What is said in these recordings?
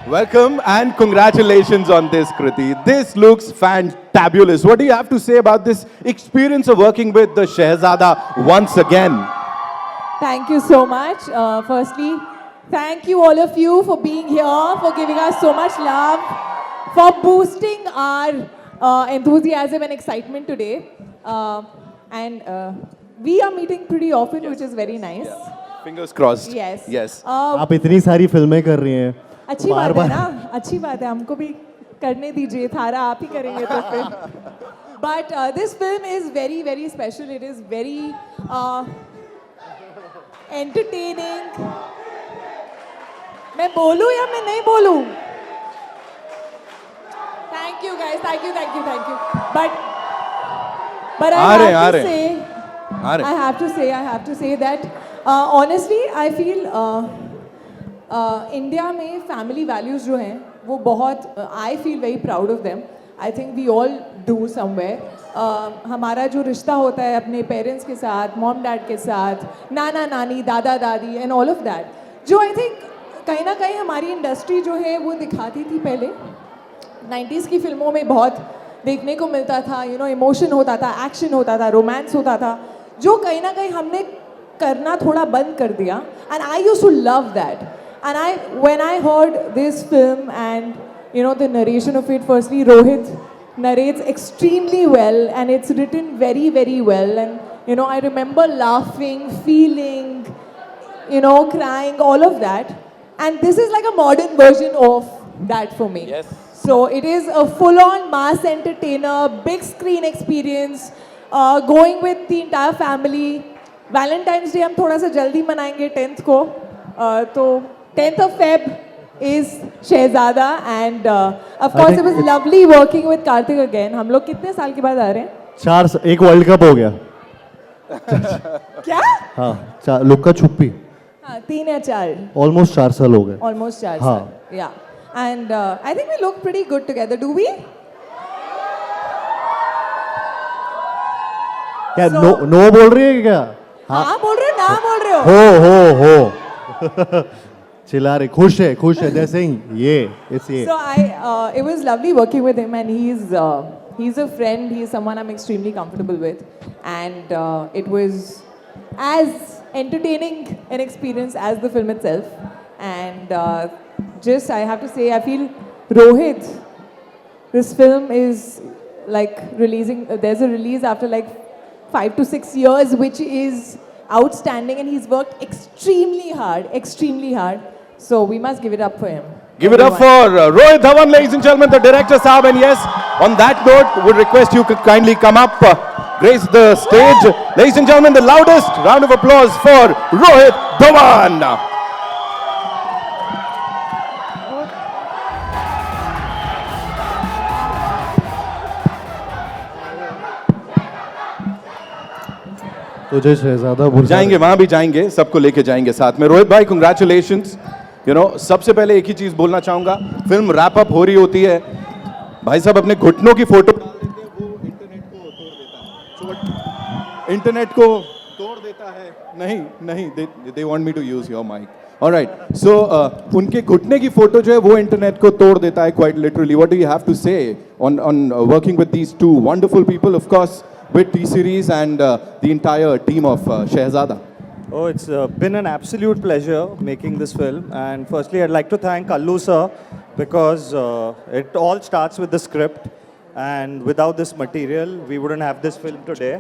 Welcome and congratulations on this, Kriti. This looks fantabulous. What do you have to say about this experience of working with the Shehzada once again? Thank you so much. Firstly, thank you all of you for being here, for giving us so much love, for boosting our enthusiasm and excitement today. And we are meeting pretty often, which is very nice. Fingers crossed. Yes. Yes. आप इतनी सारी फिल्में कर रही हैं अच्छी बात है ना, अच्छी बात है, हमको भी करने दीजिए, थारा आप ही करेंगे तो फिर. But this film is very, very special. It is very entertaining. मैं बोलूँ या मैं नहीं बोलूँ? Thank you guys, thank you. But I have to say that honestly I feel India में फैमिली वैल्यूज़ जो हैं वो बहुत I feel very proud of them. I think we all do somewhere. हमारा जो रिश्ता होता है अपने पेरेंट्स के साथ, मॉम डैड के साथ, नाना नानी, दादा दादी एंड ऑल ऑफ दैट, जो आई थिंक कहीं ना कहीं हमारी इंडस्ट्री जो है वो दिखाती थी पहले. 90s की फिल्मों में बहुत देखने को मिलता था, यू नो, इमोशन होता था, एक्शन होता था, रोमांस होता था, जो कहीं ना कहीं हमने करना थोड़ा बंद कर दिया. And I used to love that. And when I heard this film and you know the narration of it, firstly Rohit narrates extremely well and it's written very, very well. And you know, I remember laughing, feeling, you know, crying, all of that. And this is like a modern version of that for me. Yes. So it is a full-on mass entertainer, big screen experience, going with the entire family. Valentine's Day हम थोड़ा सा जल्दी मनाएंगे 10th को. तो 10th of Feb is Shehzada and of course it was lovely working with Karthik again. हम लोग कितने साल के बाद आ रहे हैं? एक वर्ल्ड कप हो गया. क्या? हाँ, लुक्का छुप्पी. हाँ, 3 या 4. Almost 4 साल हो गए. Almost 4 हाँ. साल. Yeah. And I think we look pretty good together. Do we? क्या नो बोल रही है क्या? हाँ बोल रहे हो, ना बोल रहे हो? हो चिल्ला रहे. खुश है they're saying it's ये. So it was lovely working with him and he's a friend, he's someone I'm extremely comfortable with, and it was as entertaining an experience as the film itself. And just I have to say, I feel Rohit, this film is like releasing, there's a release after like 5 to 6 years, which is outstanding, and he's worked extremely hard. So we must give it up for him. Give it up for Rohit Dhawan, ladies and gentlemen, the director Saab. And yes, on that note, would request you could kindly come up, grace the stage. Ladies and gentlemen, the loudest round of applause for Rohit Dhawan. तुझे शहजादा भूल जाएंगे, वहां भी जाएंगे, सबको लेके जाएंगे साथ में. रोहित भाई, कंग्रेचुलेशंस. यू नो, सबसे पहले एक ही चीज बोलना चाहूंगा, फिल्म रैप अप हो रही होती है, भाई साहब अपने घुटनों की फोटो डाल देते हैं, वो इंटरनेट को तोड़ देता है. नहीं, they want me to use your mic. Alright, so उनके घुटने की फोटो जो है वो इंटरनेट को तोड़ देता है, quite literally. What do you have to say on working with these two wonderful people, of course with T-Series and the entire team of Shehzada? Oh, it's been an absolute pleasure making this film. And firstly, I'd like to thank Allu sir, because it all starts with the script. And without this material, we wouldn't have this film today.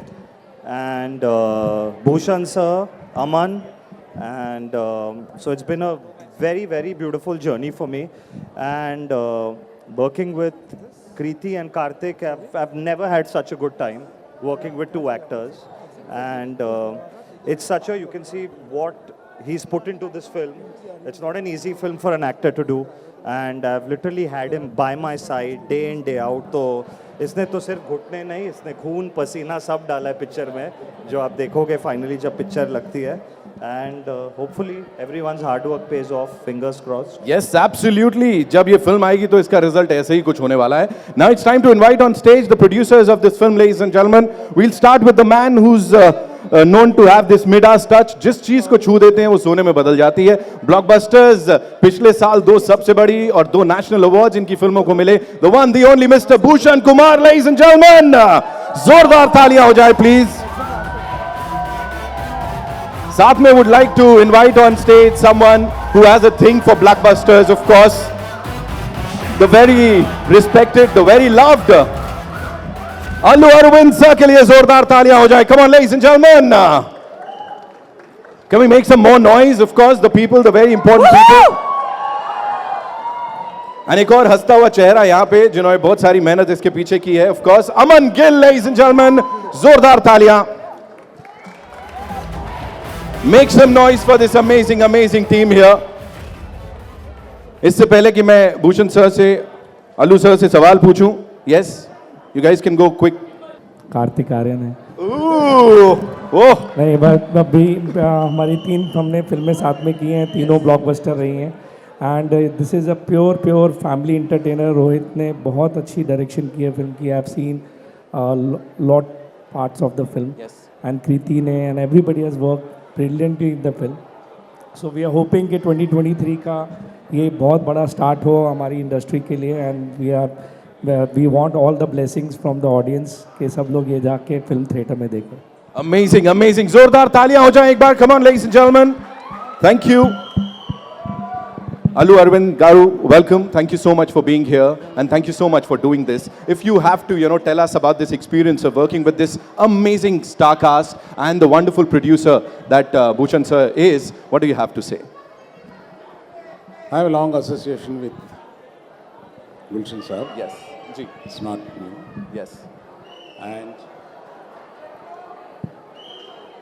And Bhushan sir, Aman. And so it's been a very, very beautiful journey for me. And working with Kriti and Karthik, I've never had such a good time working with 2 actors, and it's such a, you can see what he's put into this film. It's not an easy film for an actor to do, and I've literally had him by my side day in day out. तो इसने तो सिर्फ घुटने नहीं, इसने खून पसीना सब डाला है पिक्चर में, जो आप देखोगे फाइनली जब पिक्चर लगती है. And hopefully everyone's hard work pays off. Fingers crossed. Yes, absolutely. जब ये फिल्म आएगी तो इसका रिजल्ट ऐसे ही कुछ होने वाला है. Now it's time to invite on stage the producers of this film, ladies and gentlemen. We'll start with the man who's known to have this Midas touch. जिस चीज को छू देते हैं वो सोने में बदल जाती है. Blockbusters पिछले साल 2 सबसे बड़ी और 2 नेशनल अवार्ड्स इनकी फिल्मों को मिले. The one, the only Mr. Bhushan Kumar, ladies and gentlemen. जोरदार तालियां हो जाए प्लीज. साथ में would like to invite on stage someone who has a thing for blockbusters, of course. The very respected, the very loved Allu Arvind sir के लिए जोरदार तालियां हो जाए. Come on, ladies and gentlemen. Can we make some more noise? Of course, the people, the very important people. And एक और हंसता हुआ चेहरा यहाँ पे जिन्होंने बहुत सारी मेहनत इसके पीछे की है. Of course, Aman Gill, ladies and gentlemen. जोरदार तालियां. Make some noise for this amazing, amazing team here. इससे पहले कि मैं भूषण सर से, अल्लू सर से सवाल पूछूं, yes, you guys can go quick. Kartik Aaryan है. ओह, नहीं बस अभी हमारी 3 हमने फिल्में साथ में की हैं, तीनों ब्लॉकबस्टर रही हैं. And this is a pure family entertainer. Rohit ने बहुत अच्छी डायरेक्शन की है फिल्म की. I have seen lot parts of the film. And Kriti ने and everybody has work brilliantly in the film. So we are hoping कि 2023 का ये बहुत बड़ा स्टार्ट हो हमारी इंडस्ट्री के लिए. And we want all the blessings from the audience कि सब लोग ये जाके फिल्म थिएटर में देखें. amazing, amazing. जोरदार तालियां हो जाएं एक बार. Come on, ladies and gentlemen. Thank you. Allu Arvind Garu, welcome. Thank you so much for being here, and thank you so much for doing this. If you have to, tell us about this experience of working with this amazing star cast and the wonderful producer that Bhushan sir is, what do you have to say? I have a long association with Bhushan sir. Yes. Ji. It's not new. Yes. And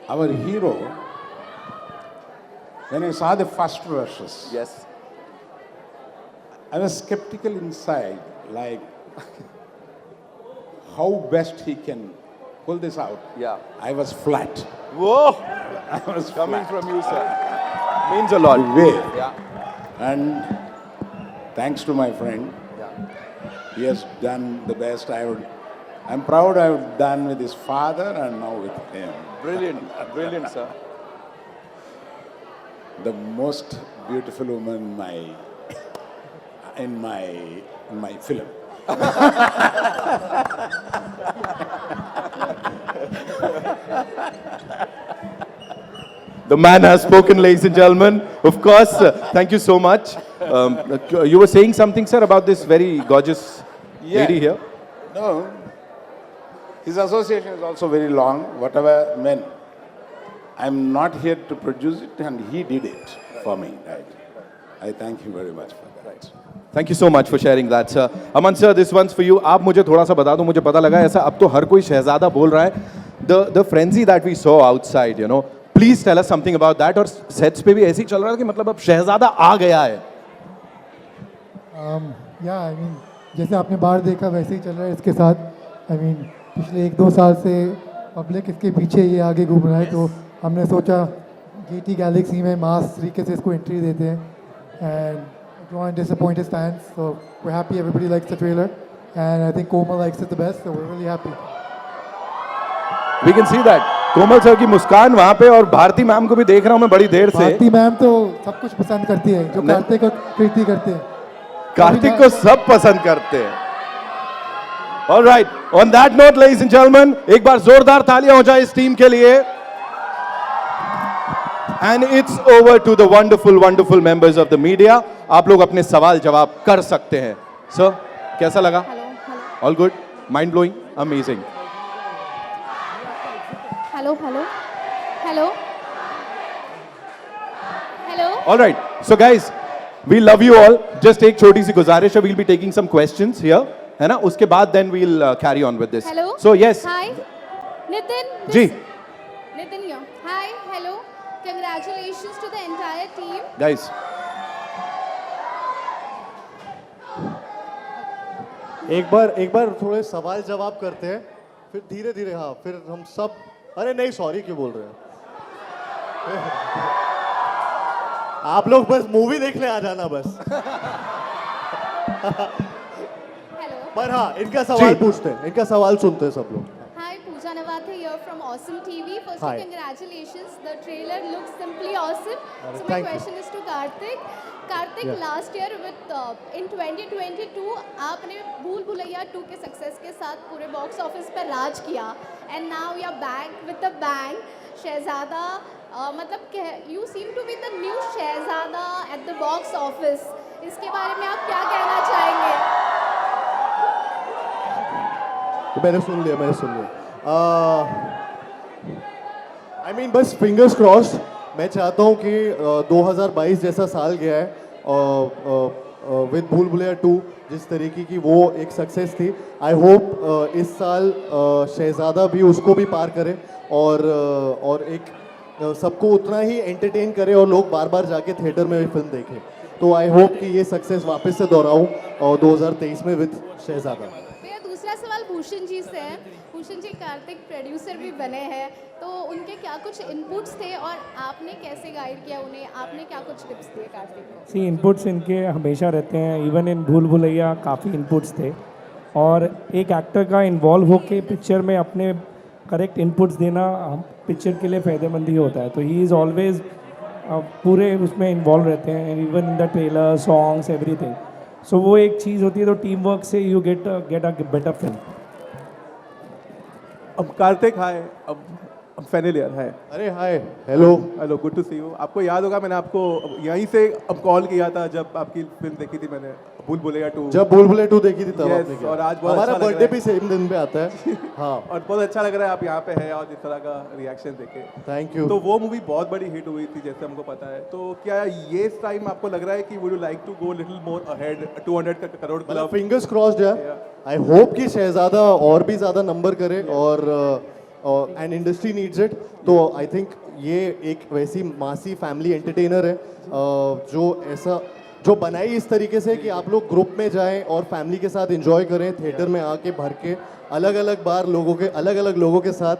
our hero, when I saw the first rushes, Yes. I was skeptical inside, like how best he can pull this out. Yeah. I was flat. Whoa. I was Coming flat. from you, sir. Means a lot. Way. Yeah. And thanks to my friend, Yeah. he has done the best. I'm proud I've done with his father and now with him. Brilliant. Brilliant, sir. The most beautiful woman in my film. The man has spoken, ladies and gentlemen. Of course, thank you so much. You were saying something, sir, about this very gorgeous lady here. No, his association is also very long. Whatever meant, I'm not here to produce it, and he did it for me. Right. I thank you very much for that. Right. Thank you so much for sharing that, sir. Aman sir, this one's for you. आप मुझे थोड़ा सा बता दो. मुझे पता लगा ऐसा अब तो हर कोई शहजादा बोल रहा है. The frenzy that we saw outside, please tell us something about that. और sets पे भी ऐसे ही चल रहा है कि मतलब अब शहजादा आ गया है. I mean, जैसे आपने बाहर देखा वैसे ही चल रहा है इसके साथ. I mean, पिछले 1-2 साल से पब्लिक इसके पीछे ये आगे घूम रहा है. तो हमने सोचा GT गैलेक्सी में मास तरीके से इसको एंट्री देते हैं. And don't want to disappoint his fans. So we're happy everybody likes the trailer. And I think Komal likes it the best. So we're really happy. We can see that. Komal sir की मुस्कान वहाँ पे और Bharti ma'am को भी देख रहा हूँ मैं बड़ी देर से. भारती मैम तो सब कुछ पसंद करती है जो कार्तिक और कृति करते हैं. कार्तिक को सब पसंद करते हैं. All right. On that note, ladies and gentlemen, एक बार जोरदार तालियां हो जाए इस टीम के लिए. And it's over to the wonderful, wonderful members of the media. आप लोग अपने सवाल जवाब कर सकते हैं. Sir, कैसा लगा? All good? Mind blowing? Amazing. Hello. All right. So guys, we love you all. Just एक छोटी सी गुजारिश है. We'll be taking some questions here. है ना? उसके बाद then we'll carry on with this. Hello. So yes. Hi. Nitin. Ji. Nitin here. Hi. Hello. Congratulations to the entire team. Guys. एक बार थोड़े सवाल जवाब करते हैं फिर धीरे धीरे. हाँ फिर हम सब. अरे नहीं सॉरी क्यों बोल रहे हैं. आप लोग बस मूवी देखने आ जाना बस. Hello. पर हाँ इनका सवाल पूछते हैं. इनका सवाल सुनते हैं सब लोग. Hi. Pooja Nawathe here. here from Awesome TV. Firstly, Hi. congratulations. The trailer looks simply awesome. So my thank you. question is to Karthik. Karthik, Yeah. last year with in 2022 आपने भूल भुलैया 2 के सक्सेस के साथ पूरे box office पर राज किया and now you are back with the bang. Shehzada मतलब you seem to be the new Shehzada at the box office. इसके बारे में आप क्या कहना चाहेंगे? मैंने सुन लिया आई मीन बस फिंगर्स क्रॉस्ड. मैं चाहता हूँ कि 2022 जैसा साल गया है विद भूल भुलैया 2 जिस तरीके की वो एक सक्सेस थी. आई होप इस साल शहजादा भी उसको भी पार करे और एक सबको उतना ही एंटरटेन करे और लोग बार बार जाके थिएटर में भी फिल्म देखें. तो आई होप कि ये सक्सेस वापस से दोहराऊँ और 2023 में विद शहजादा. मेरा दूसरा सवाल भूषण जी से है. भूषण जी कार्तिक प्रोड्यूसर भी बने हैं, तो उनके क्या कुछ इनपुट्स थे और आपने कैसे गाइड किया उन्हें? आपने क्या कुछ टिप्स दिए कार्तिक को? सी इनपुट्स इनके हमेशा रहते हैं. इवन इन भूल भुलैया काफ़ी इनपुट्स थे और एक एक्टर का इन्वॉल्व होके पिक्चर में अपने करेक्ट इनपुट्स देना पिक्चर के लिए फ़ायदेमंद ही होता है. तो ही इज़ ऑलवेज पूरे उसमें इन्वॉल्व रहते हैं, even in the trailer, songs, everything. So वो एक चीज़ होती है. तो टीम वर्क से you get a better film. अब कार्तिक हाय. अब फेनिलियर है. अरे hi, hello. Hello, good to see you. आपको याद होगा मैंने आपको यहीं से अब कॉल किया था जब आपकी फिल्म देखी थी मैंने, भूल भुलैया 2. जब भूल भुलैया 2 देखी थी तब Yes, आपने किया. और आज बहुत हमारा अच्छा लग बर्थडे रहा भी सेम दिन पे आता है. हाँ, और बहुत अच्छा लग रहा है आप यहाँ पे हैं और इस तरह का रिएक्शन देखे. Thank you. तो वो मूवी बहुत बड़ी हिट हुई थी जैसे हमको पता है. तो क्या ये इस टाइम आपको लग रहा है कि would you like to go little more ahead 200 crore club? Fingers crossed है. आई होप कि शहजादा और भी ज़्यादा नंबर करे और एंड इंडस्ट्री नीड्स इट. तो आई थिंक ये एक वैसी मासी फैमिली एंटरटेनर है जो ऐसा जो बनाई इस तरीके से कि आप लोग ग्रुप में जाएं और फैमिली के साथ एंजॉय करें, थिएटर में आके भर के अलग अलग लोगों के साथ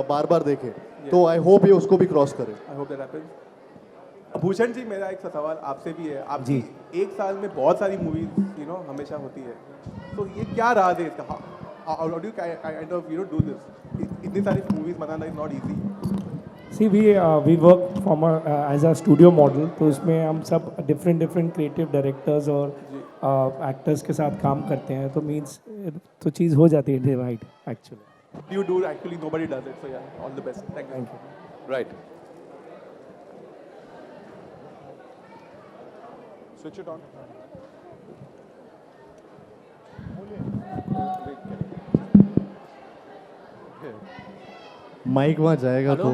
बार बार देखें. तो आई होप ये उसको भी क्रॉस करे. I hope that happens. Bhushan ji, मेरा एक सवाल आपसे भी है. आप जी एक साल में बहुत सारी मूवीज हमेशा होती है, तो ये क्या राज है इसका? How do you kind of do this? इतनी सारी मूवीज बनाना is not easy. See we work from as a studio model. तो उसमें हम सब डिफरेंट क्रिएटिव डायरेक्टर्स और एक्टर्स के साथ काम करते हैं. तो मीन्स तो चीज़ हो जाती है divide actually. You do actually, nobody does it. So yeah, all the best. Thank you. Right. Switch it on. Mic वहाँ जाएगा तो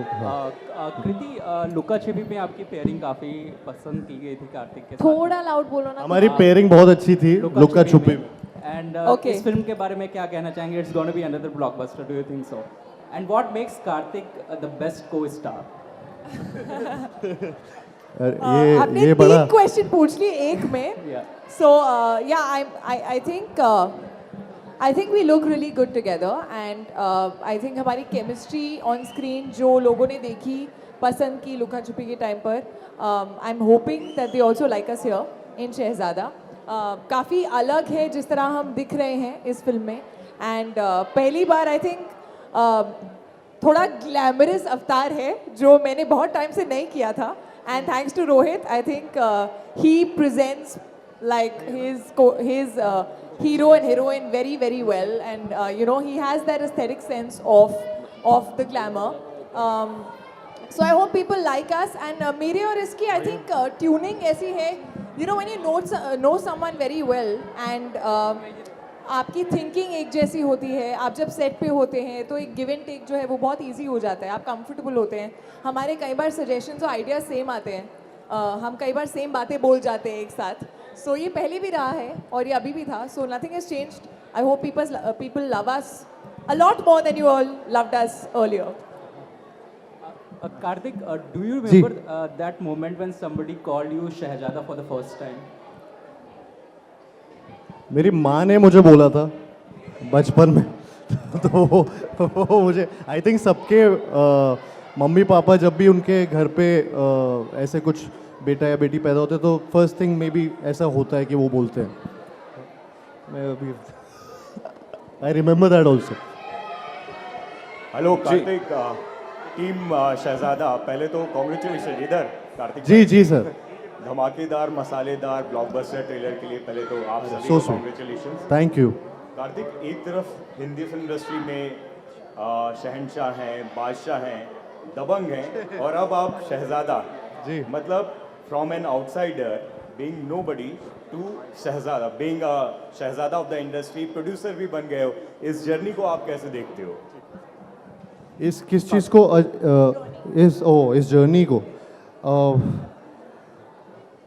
कृति, लुका छिपी में आपकी पेयरिंग काफ़ी पसंद की गई थी कार्तिक के साथ. थोड़ा लाउड बोलो ना. हमारी पेयरिंग बहुत अच्छी थी लुका छुपी में. And Okay. इस फिल्म के बारे में क्या कहना चाहेंगे? It's gonna be another blockbuster, do you think so? And what makes Kartik the best co-star? आपने ये बड़ा 3 क्वेश्चन पूछ लिए एक में. Yeah. So I think we look really good together and I think हमारी chemistry on screen जो लोगों ने देखी, पसंद की लुका छुपी के टाइम पर, I'm hoping that they also like us here in शहजादा. काफ़ी अलग है जिस तरह हम दिख रहे हैं इस फिल्म में. एंड पहली बार आई थिंक थोड़ा ग्लैमरस अवतार है जो मैंने बहुत टाइम से नहीं किया था. And thanks to Rohit, I think he presents like his hero and heroine very well, and he has that aesthetic sense of the glamour. So I hope people like us. And मेरे और इसकी I think tuning ऐसी है, when you know someone very well and आपकी thinking एक जैसी होती है, आप जब सेट पे होते हैं तो एक गिव एंड टेक जो है वो बहुत इजी हो जाता है. आप कंफर्टेबल होते हैं. हमारे कई बार सजेशंस और आइडियाज सेम आते हैं. हम कई बार सेम बातें बोल जाते हैं एक साथ. सो ये पहले भी रहा है और ये अभी भी था. So nothing has changed. I hope people love us a lot more than you all loved us earlier. Karthik, do you remember that moment when somebody called you Shahzada for the first time? मेरी माँ ने मुझे बोला था बचपन में. तो मुझे आई थिंक सबके मम्मी पापा जब भी उनके घर पे ऐसे कुछ बेटा या बेटी पैदा होते तो फर्स्ट थिंग मे बी ऐसा होता है कि वो बोलते हैं. मैं अभी I remember that also. Hello Kartik, team Shehzada, पहले तो कॉन्ग्रेचुलेशन इधर कार्तिक जी जी सर, धमाकेदार मसालेदार ब्लॉकबस्टर ट्रेलर के लिए पहले तो आप सभी So को sweet. Congratulation. Thank you. Kartik, एक तरफ हिंदी फिल्म इंडस्ट्री में शहंशाह हैं, बादशाह हैं, दबंग हैं, और अब आप शहजादा। जी। मतलब from an outsider being nobody to Shehzada, being Shehzada of the industry, producer भी बन गए हो, इस जर्नी को आप कैसे देखते हो? इस किस चीज़ को इस जर्नी को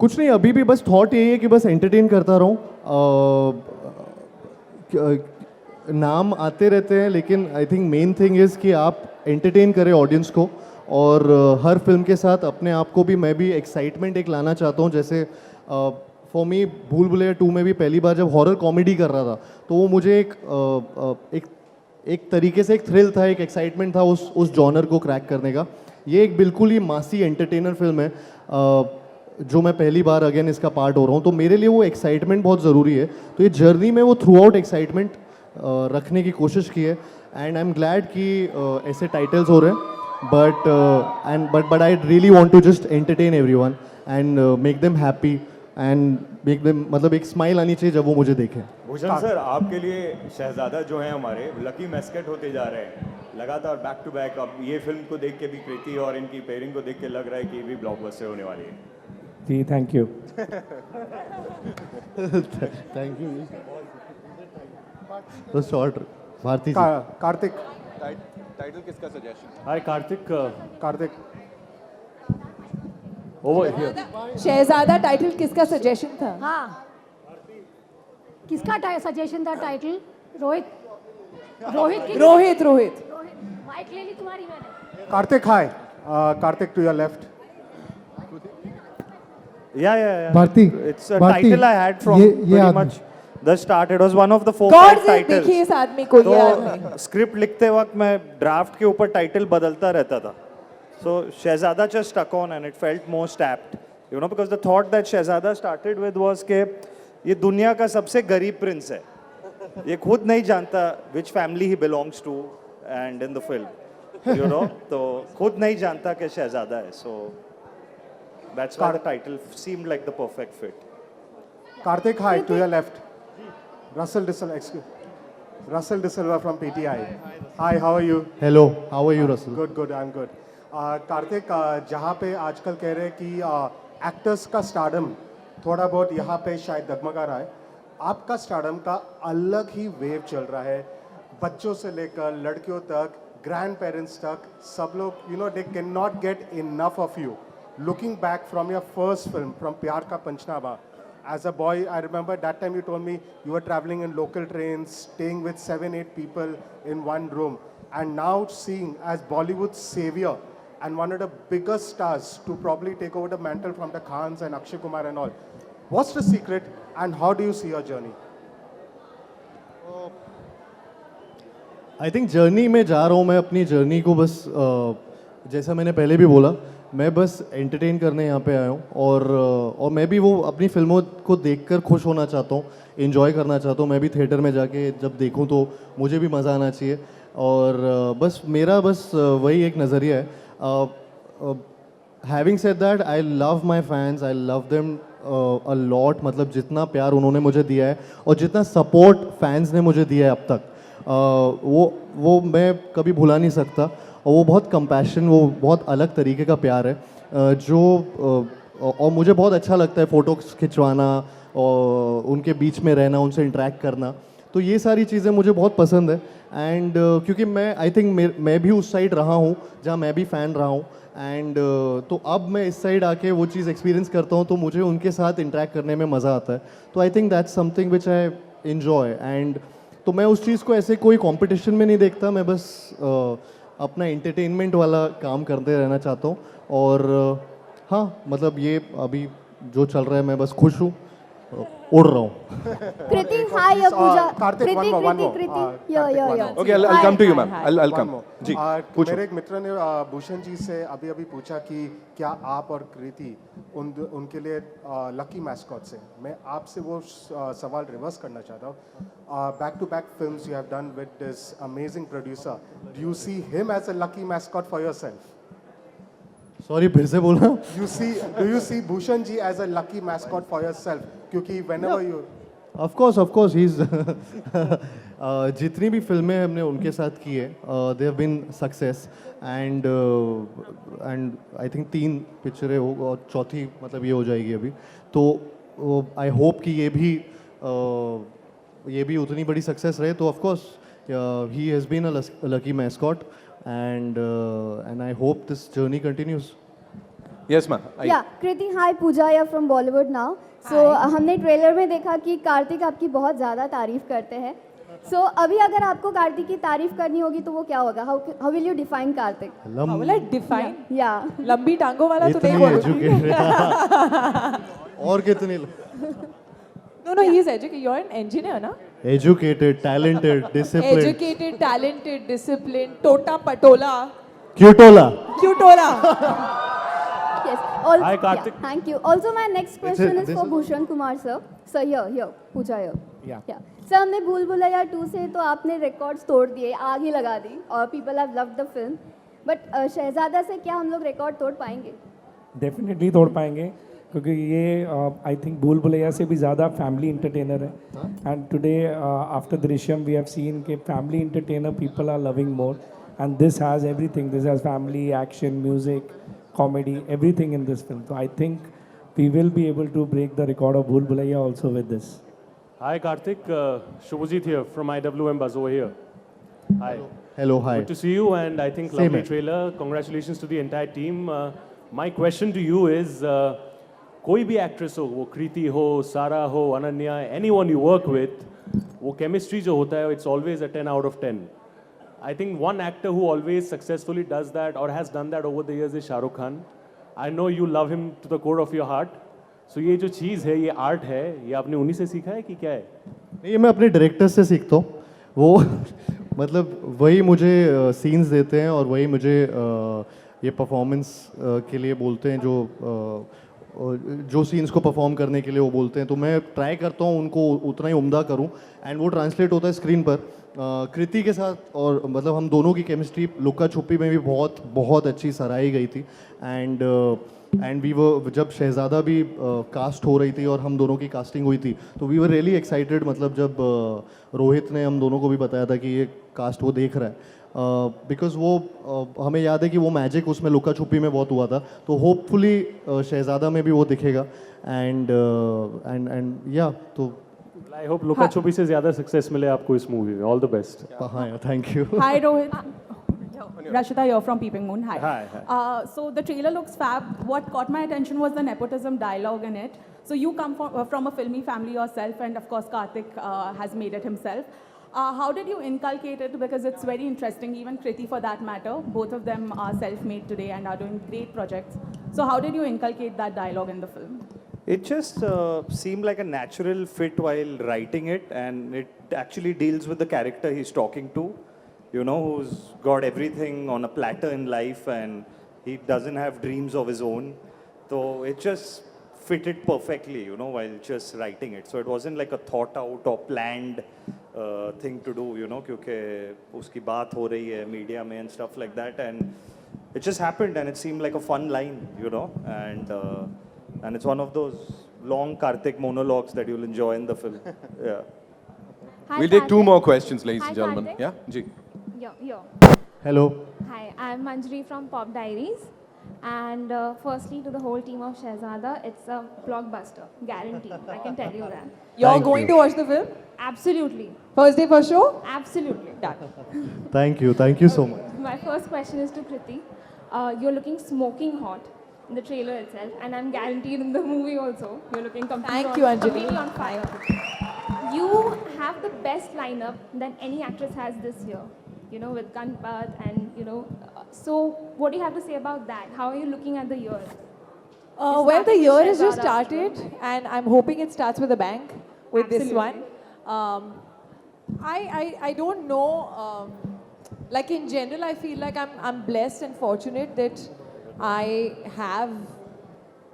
कुछ नहीं, अभी भी बस थॉट यही है कि बस एंटरटेन करता रहूं। नाम आते रहते हैं, लेकिन I think main thing is कि आप एंटरटेन करें ऑडियंस को, और हर फिल्म के साथ अपने आप को भी, मैं भी एक्साइटमेंट एक लाना चाहता हूं। जैसे फॉर मी भूल भुलैया 2 में भी पहली बार जब हॉरर कॉमेडी कर रहा था, तो वो मुझे एक तरीके से एक थ्रिल था, एक एक्साइटमेंट था उस जॉनर को क्रैक करने का। ये एक बिल्कुल ही मासी एंटरटेनर फिल्म है, जो मैं पहली बार अगेन इसका पार्ट हो रहा हूँ, तो मेरे लिए वो एक्साइटमेंट बहुत ज़रूरी है। तो ये जर्नी में वो थ्रू आउट एक्साइटमेंट रखने की कोशिश की है, एंड आई एम ग्लैड कि ऐसे टाइटल्स हो रहे हैं, but I really want to just entertain everyone and make them happy and make them, मतलब एक स्माइल आनी चाहिए जब वो मुझे देखें। भूषण सर, आपके लिए शहजादा जो है हमारे लकी मैस्केट होते जा रहे हैं लगातार, बैक टू बैक। अब ये फिल्म को देख के भी, कृति और इनकी पेयरिंग को देख के लग रहा है कि ये भी ब्लॉकबस्टर होने वाली है। जी थैंक यू। Thank you. तो शॉर्ट भारती जी। कार्तिक, टाइटल किसका suggestion? Hi Kartik, Kartik over here. Shehzada title किसका सजेशन था? हाँ, किसका सजेशन था टाइटल? रोहित, रोहित की रोहित रोहित माइक ले ली तुम्हारी मैंने। Kartik, hi Kartik, to your left. Yeah. Bharti, It's a Bharti, title I had from ये pretty आदमी। much the start. It was one of the 4 Gaur five से titles. देखिए इस आदमी को, ये आदमी। तो स्क्रिप्ट लिखते वक्त मैं ड्राफ्ट के ऊपर टाइटल बदलता रहता था. So Shehzada just stuck on and it felt most apt. You know, because the thought that Shehzada started with was कि ये दुनिया का सबसे गरीब प्रिंस है. ये खुद नहीं जानता which family he belongs to and in the film. You know, तो खुद नहीं जानता कि शहजादा है. So that's why the title seemed like the perfect fit. Karthik, hi, to your left. Russell De Silva from PTI. Hi, how are you? Hello, how are you, Russell? Good, I'm good. Kartik, जहाँ पे आजकल कह रहे हैं कि actors का stardom थोड़ा बहुत यहाँ पे शायद डगमगा रहा है, आपका स्टारडम का अलग ही वेव चल रहा है. बच्चों से लेकर लड़कियों तक, ग्रैंड पेरेंट्स तक, सब लोग, you know, they cannot get enough of you. Looking back from your first film, from Pyar Ka Panchnama, as a boy, I remember that time you told me you were traveling in local trains, staying with 7-8 people in one room, and now seeing as Bollywood's savior and one of the biggest stars to probably take over the mantle from the Khans and Akshay Kumar and all. What's the secret and how do you see your journey? I think journey में जा रहा हूँ मैं, अपनी journey को बस जैसा मैंने पहले भी बोला, मैं बस एंटरटेन करने यहाँ पे आया हूँ, और मैं भी वो अपनी फिल्मों को देखकर खुश होना चाहता हूँ, एंजॉय करना चाहता हूँ. मैं भी थिएटर में जाके जब देखूँ तो मुझे भी मज़ा आना चाहिए, और बस मेरा वही एक नज़रिया है. Having said that, I love my fans, I love them a lot. मतलब जितना प्यार उन्होंने मुझे दिया है और जितना सपोर्ट फैंस ने मुझे दिया है अब तक, वो मैं कभी भुला नहीं सकता. और वो बहुत कंपैशन, वो बहुत अलग तरीके का प्यार है, और मुझे बहुत अच्छा लगता है फ़ोटो खिंचवाना और उनके बीच में रहना, उनसे इंटरेक्ट करना. तो ये सारी चीज़ें मुझे बहुत पसंद है. एंड क्योंकि मैं आई थिंक मैं भी उस साइड रहा हूँ जहाँ मैं भी फ़ैन रहा हूँ, एंड तो अब मैं इस साइड आके वो चीज़ एक्सपीरियंस करता हूँ, तो मुझे उनके साथ इंटरेक्ट करने में मज़ा आता है. तो I think that's something which I enjoy. And तो मैं उस चीज़ को ऐसे कोई कॉम्पिटिशन में नहीं देखता, मैं बस अपना एंटरटेनमेंट वाला काम करते रहना चाहता हूँ. और हाँ, मतलब ये अभी जो चल रहा है, मैं बस खुश हूँ. उड़ रहा हूँ. कृति, hi, या पूजा. Karthik, one more, one more. Kriti. Karthik, Yo, yo, one yo. more. Okay, I'll come to you, ma'am. I'll One come. more. जी, पूछो. मेरे एक मित्र ने भूषण जी से अभी अभी पूछा कि क्या आप और कृति उनके लिए लकी मैस्कॉट्स हैं. मैं आपसे वो सवाल रिवर्स करना चाहता हूँ. Back to back films you have done with this amazing producer. Do you see him as a lucky mascot for yourself? Sorry, फिर से बोलना. Do you see Bhushan ji as a lucky mascot for yourself? क्योंकि whenever you of course he is जितनी भी फिल्में हमने उनके साथ की है they have been success and I think 3 पिक्चरें हो और चौथी मतलब ये हो जाएगी अभी. तो आई होप कि ये भी उतनी बड़ी सक्सेस रहे. तो of course he has been a lucky mascot and I hope this journey continues. Yes, ma'am. Yeah, Kriti, hi, Pooja, you're from Bollywood now. So हमने ट्रेलर में देखा कि कार्तिक आपकी बहुत ज़्यादा तारीफ करते हैं. So अभी अगर आपको कार्तिक की तारीफ करनी होगी तो वो क्या होगा? How will you define Kartik? How will I define? Yeah. लंबी टांगों वाला तो नहीं इतनी बोलूँगी. educated. और कितने No, he is educated. You're an engineer, ना? educated, talented, disciplined. Educated, talented, disciplined, टोटा Patola, Cutola. क्यूटोला. Yes. Also, Hi, Karthik. Yeah, thank you. Also, my next question is this for is- Bhushan Kumar sir. Sir, here, Pooja here. Yeah. Sir, हमने भूल भुलैया 2 से तो आपने records तोड़ दिए, आग ही लगा दी और people have loved the film. But शहजादा से क्या हम लोग रिकॉर्ड तोड़ पाएंगे? डेफिनेटली तोड़ पाएंगे क्योंकि ये आई थिंक भूल भुलैया से भी ज़्यादा फैमिली इंटरटेनर है. And today after Drishyam we have seen के family entertainer people are loving more and this has everything. This has family, action, music, comedy, everything in this film. तो I think we will be able to break the record of Bhool Bhulaiyaa also with this. Hi Karthik, Shubhajit here from IWM Buzz over here. Hi. Hello, hi. Good to see you and I think Same lovely here. trailer. Congratulations to the entire team. My question to you is, कोई भी actress हो, वो कृति हो, सारा हो, Ananya, anyone you work with, वो chemistry जो होता है, it's always a 10 out of 10. I think one actor who always successfully does that or has done that over the years is Shah Rukh Khan. I know you love him to the core of your heart. So ये जो चीज़ है, ये art है, ये आपने उन्हीं से सीखा है कि क्या है? ये मैं अपने डायरेक्टर से सीखता हूँ. वो मतलब वही मुझे सीन्स देते हैं और वही मुझे ये परफॉर्मेंस के लिए बोलते हैं. जो सीन्स को परफॉर्म करने के लिए वो बोलते हैं तो मैं ट्राई करता हूँ उनको उतना ही उम्दा करूँ एंड वो ट्रांसलेट होता है स्क्रीन पर. कृति के साथ और मतलब हम दोनों की केमिस्ट्री लुक्का छुपी में भी बहुत बहुत अच्छी सराही गई थी. एंड वी वर जब शहजादा भी कास्ट हो रही थी और हम दोनों की कास्टिंग हुई थी तो वी वर रियली एक्साइटेड. मतलब जब रोहित ने हम दोनों को भी बताया था कि ये कास्ट वो देख रहा है बिकॉज वो हमें याद है कि वो मैजिक उसमें लुका छुपी में बहुत हुआ था. तो होपफुली शहजादा में भी वो दिखेगा एंड या तो I hope लुका छुपी से ज़्यादा सक्सेस मिले आपको इस मूवी में. All the best. हाँ, thank you. Hi Rohit. Rashida here from Peeping Moon. Hi. Hi. So the trailer looks fab. What caught my attention was the nepotism dialogue in it. So you come from a filmy family yourself, and of course Karthik has made it himself. How did you inculcate it? Because it's very interesting. Even Kriti, for that matter, both of them are self-made today and are doing great projects. So how did you inculcate that dialogue in the film? It just seemed like a natural fit while writing it, and it actually deals with the character he's talking to, you know, who's got everything on a platter in life and he doesn't have dreams of his own. So it just fitted perfectly, you know, while just writing it. So it wasn't like a thought out or planned thing to do, you know, क्योंकि उसकी बात हो रही है media में and stuff like that, and it just happened and it seemed like a fun line, you know, and it's one of those long Karthik monologues that you'll enjoy in the film. Yeah. Hi, We'll take 2 Karthik. more questions, ladies Hi, and gentlemen. Karthik. Yeah, ji. Yo. Hello. Hi, I'm Manjari from Pop Diaries. And firstly, to the whole team of Shehzada, it's a blockbuster, guaranteed. I can tell you that. You're Thank going you. to watch the film? Absolutely. First day, first show? Absolutely. Done. Thank you so much. My first question is to Kriti. You're looking smoking hot in the trailer itself, and I'm guaranteed in the movie also. You're looking Thank you, Anjali. completely on fire. You have the best lineup that any actress has this year, you know, with Ganpat and, you know, so what do you have to say about that? How are you looking at the year? Well, the starting year with has just Shehzada. started, and I'm hoping it starts with a bang with this one. I don't know. Like in general, I feel like I'm blessed and fortunate that I have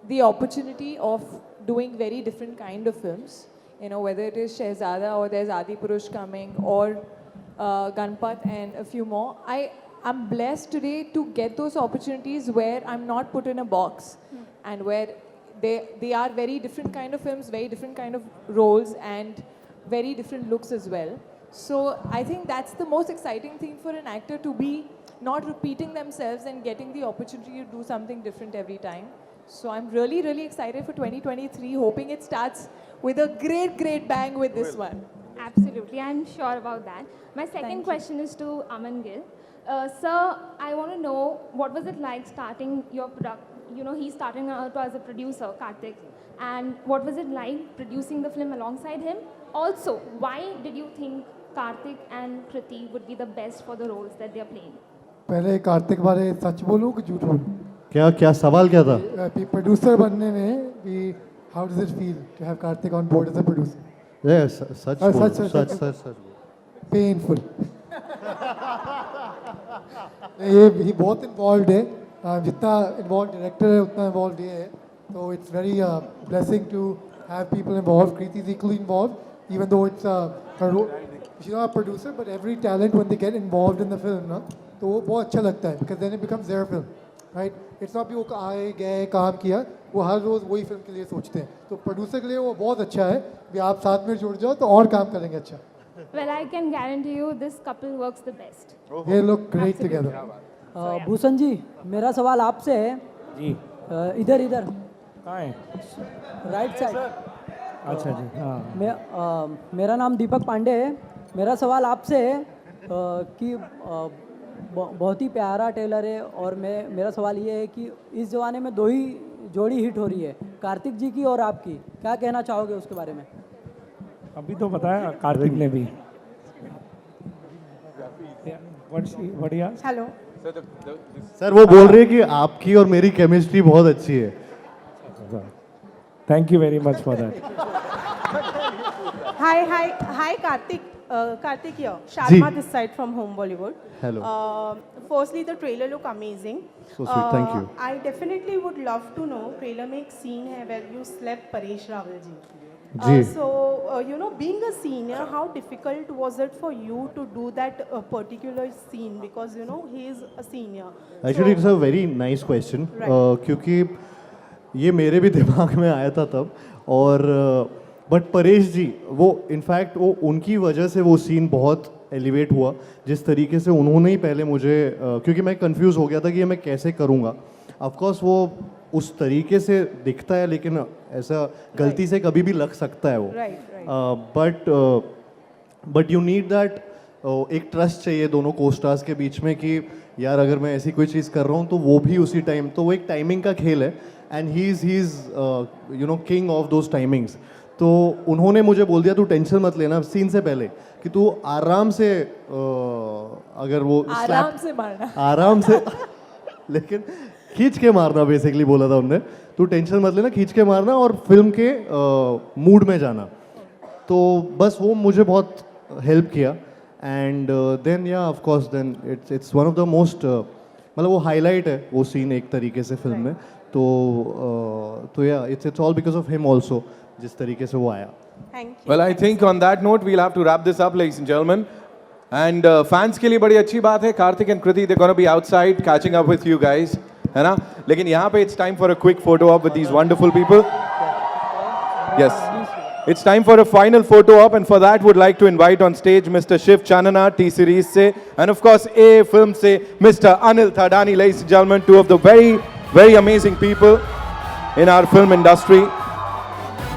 the opportunity of doing very different kind of films. You know, whether it is Shehzada or there's Adi Purush coming or Ganpat and a few more. I'm blessed today to get those opportunities where I'm not put in a box and where they are very different kind of films, very different kind of roles and very different looks as well. So I think that's the most exciting thing for an actor, to be not repeating themselves and getting the opportunity to do something different every time. So I'm really, really excited for 2023, hoping it starts with a great, great bang with this one. Absolutely, I'm sure about that. My second Thank you. question is to Aman Gill. Sir, I want to know, what was it like starting your product? You know, he's starting out as a producer, Karthik. And what was it like producing the film alongside him? Also, why did you think Karthik and Kriti would be the best for the roles that they are playing? पहले कार्तिक बारे सच बोलूं कि झूठ बोलूं? क्या क्या सवाल क्या था? प्रोड्यूसर बनने में भी how does it feel to have Karthik on board as a producer? Yes, सच बोलो, सच Painful. ये बहुत इन्वॉल्व है, जितना इन्वॉल्व डायरेक्टर है उतना इन्वॉल्व ये है, तो it's very blessing to have people involve. Kriti is equally involve even though it's she's not a producer, but every talent when they get involved in the film ना, तो वो बहुत अच्छा लगता है because then it becomes their film, right? It's not कि वो आए गए काम किया, वो हर रोज़ वही फिल्म के लिए सोचते हैं, तो प्रोड्यूसर के लिए वो बहुत अच्छा है कि आप साथ में जुड़ जाओ तो और काम करेंगे अच्छा. Well, I can guarantee you this couple works the best. They look great together. Bhushan ji, मेरा सवाल आपसे है जी. इधर कहाँ है? Right side. अच्छा जी, हाँ. मेरा नाम दीपक पांडे है. मेरा सवाल आपसे है कि बहुत ही प्यारा टेलर है और मेरा सवाल ये है कि इस ज़माने में दो ही जोड़ी हिट हो रही है, कार्तिक जी की और आपकी. क्या कहना चाहोगे उसके बारे में? अभी तो बताया कार्तिक ने भी. Hello. सर वो बोल रहे हैं कि आपकी और मेरी केमिस्ट्री बहुत अच्छी है. Thank you very much for that. Hi, Karthik. Karthik here. Sharma this side from Home Bollywood. Hello. Firstly, the trailer look amazing. So sweet, thank you. I definitely would love to know. Trailer में एक scene है where you slept Paresh Rawal ji. So, you know, being a senior, how difficult was it for you to do that particular scene? Because, you know, he is a senior. Actually, it's a very nice question. क्योंकि ये मेरे भी दिमाग में आया था तब, और बट परेश जी वो इनफैक्ट वो उनकी वजह से वो सीन बहुत एलिवेट हुआ, जिस तरीके से उन्होंने ही पहले मुझे क्योंकि मैं कंफ्यूज हो गया था कि ये मैं कैसे करूँगा. ऑफ कोर्स वो उस तरीके से दिखता है लेकिन ऐसा गलती से कभी भी लग सकता है वो, बट यू नीड दैट, एक ट्रस्ट चाहिए दोनों को-स्टार्स के बीच में कि यार अगर मैं ऐसी कोई चीज़ कर रहा हूँ तो वो भी उसी टाइम, तो वो एक टाइमिंग का खेल है and he is you know king of those timings. तो उन्होंने मुझे बोल दिया तू टेंशन मत लेना सीन से पहले कि तू आराम से अगर वो आराम से लेकिन खींच के मारना बेसिकली बोला था उन्होंने, तू टेंशन मत लेना, खींच के मारना और फिल्म के मूड में जाना. तो बस वो मुझे बहुत हेल्प किया and then yeah of course then it's one of the most, मतलब वो हाईलाइट है वो सीन एक तरीके से फिल्म में. तो या it's all because of him also, जिस तरीके से वो आया. Well, I think on that note we'll have to wrap this up, ladies and gentlemen. And fans के लिए बड़ी अच्छी बात है, Karthik and Kriti they're going to be outside catching up with you guys, है ना. लेकिन यहाँ पे it's time for a quick photo op with these wonderful people. Yes, it's time for a final photo op, and for that would like to invite on stage Mr. Shiv Chanana T Series से, and of course A Film से Mr. Anil Thadani, ladies and gentlemen, two of the very amazing people in our film industry.